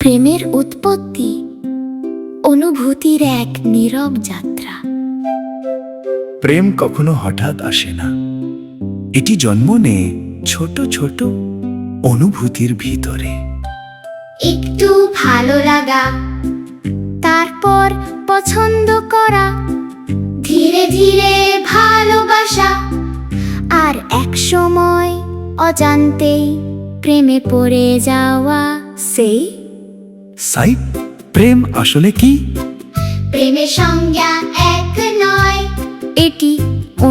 প্রেমের উৎপত্তি অনুভূতির এক নীরব যাত্রা। প্রেম কখনো হঠাৎ আসে না, এটি জন্ম নেয় ছোট ছোট অনুভূতির ভিতরে। একটু ভালো লাগা, তারপর পছন্দ করা, ধীরে ধীরে ভালোবাসা, আর এক সময় অজান্তেই প্রেমে পড়ে যাওয়া। সাই প্রেম আসলে কি? প্রেমের সংজ্ঞা এক নয়, এটি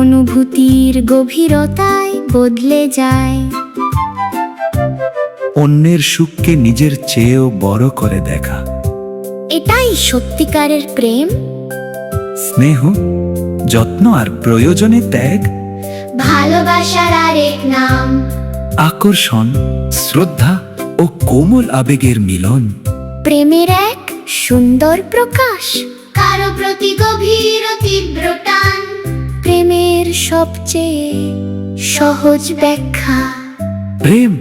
অনুভূতির গভীরতায় বদলে যায়। অন্যের সুখকে নিজের চেয়েও বড় করে দেখা, এটাই সত্যিকারের প্রেম। স্নেহ, যত্ন আর প্রয়োজনে ত্যাগ, ভালোবাসার আরেক নাম। আকর্ষণ, শ্রদ্ধা ও কোমল আবেগের মিলন। প্রেমের এক সুন্দর প্রকাশ, কারো প্রতি গভীর ও তীব্র টান। প্রেমের সবচেয়ে সহজ ব্যাখ্যা। প্রেম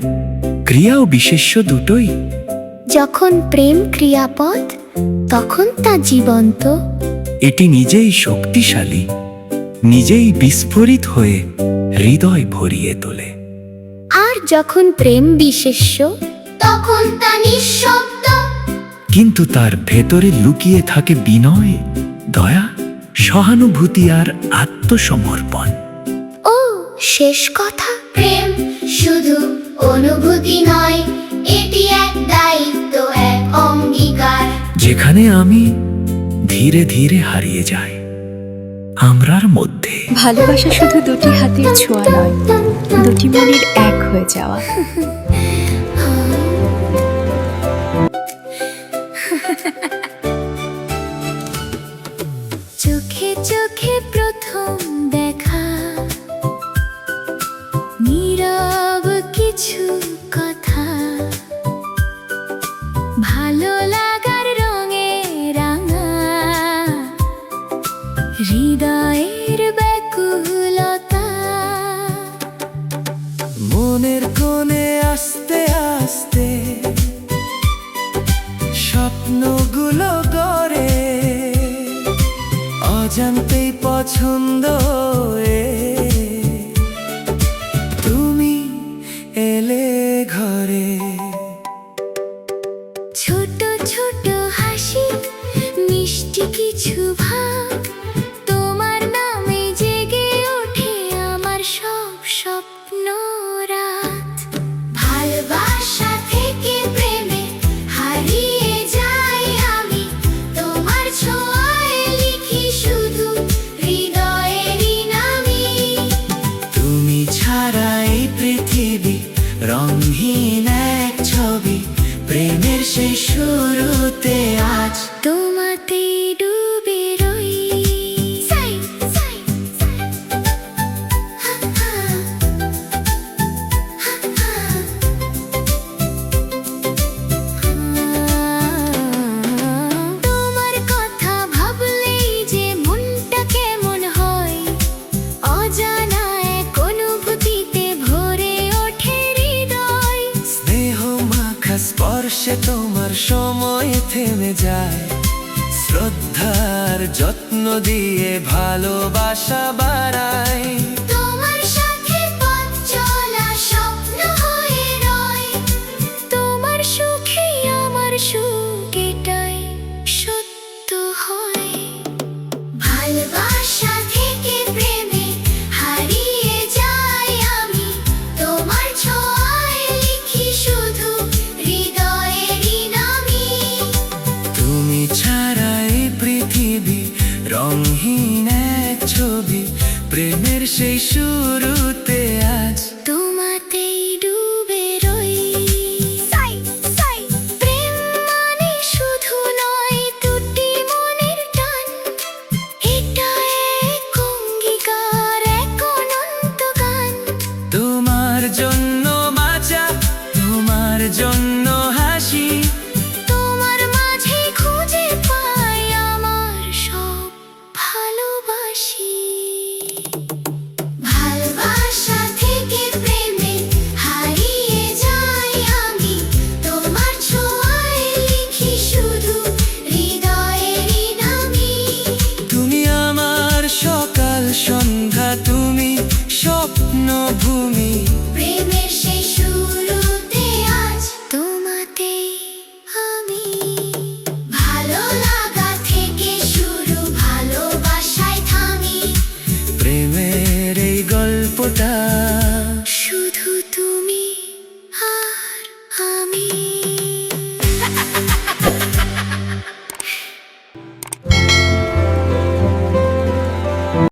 ক্রিয়া ও বিশেষ্য দুটোই। যখন প্রেম ক্রিয়াপদ, তখন তা জীবন্ত। এটি নিজেই শক্তিশালী, নিজেই বিস্ফোরিত হয়ে হৃদয় ভরিয়ে তোলে। আর যখন প্রেম বিশেষ্য, তখন তা নিঃশব্দ। কিন্তু তার ভেতরে লুকিয়ে থাকে বিনয়, দয়া, সহানুভূতি আর আত্মসমর্পণ। ও শেষ কথা, প্রেম শুধু অনুভূতি নয়, এটি এক দায়িত্ব, এক অঙ্গীকার। যেখানে আমি ধীরে ধীরে হারিয়ে যাই আমরার মধ্যে। ভালোবাসা শুধু দুটি হাতের ছোঁয়া নয়, দুটি মনের এক হয়ে যাওয়া। চোখে চোখে প্রথম দেখা, নীরব কিছু কথা, ভালো লাগার রঙে রাঙা, হৃদয়ের ব্যাকুলতা। মনের কোণে আস্তে আস্তে স্বপ্নগুলো গড়ে, অজান্তেই পছন্দ হয়ে তুমি এলে ঘরে। ছোট ছোট হাসি, মিষ্টি কিছু ভাব, তোমার নামে জেগে ওঠে আমার সব স্বপ্ন রাত। ভালোবাসা থেকে প্রেমে হারিয়ে যাই আমি, তোমার ছোঁয়ায় লিখি শুধু হৃদয়েরই নামি। তুমি ছাড়া এই পৃথিবী রঙহীন এক ছবি, প্রেমের সেই শুরুতে আজ তোমাতেই ডুবে রই। সাই সাই সাই, হা হা, হা হা। তোমার কথা ভাবলেই যে মনটা কেমন হয়, অজানা এক অনুভূতিতে ভরে ওঠে হৃদয়। স্নেহ মাখা স্পর্শে তোমার সময় থেমে যায়, শ্রদ্ধার যত্ন দিয়ে ভালোবাসা বাড়ায়। তোমার সাথে পথ চলা স্বপ্ন হয়ে রয়, তোমার সুখে আমার সুখ, এটাই সত্য হয়। ভালোবাসা থেকে প্রেমে হারিয়ে যাই আমি, তোমার ছোঁয়ায় লিখি শুধু হৃদয়েরই নামি। তুমি ছাড়া এই পৃথিবী রঙহীন এক ছবি, প্রেমের সেই শুরুতে আজ তোমাতেই ডুবে রই। সাই সাই, প্রেম মানে শুধু নয় দুটি মনের টান, এটা এক অঙ্গীকার, এক অনন্ত গান। তোমার জন্য বাঁচা, তোমার জন্য হাসি, তোমার মাঝে খুঁজে পাই আমার সব ভালোবাসি। ভূমি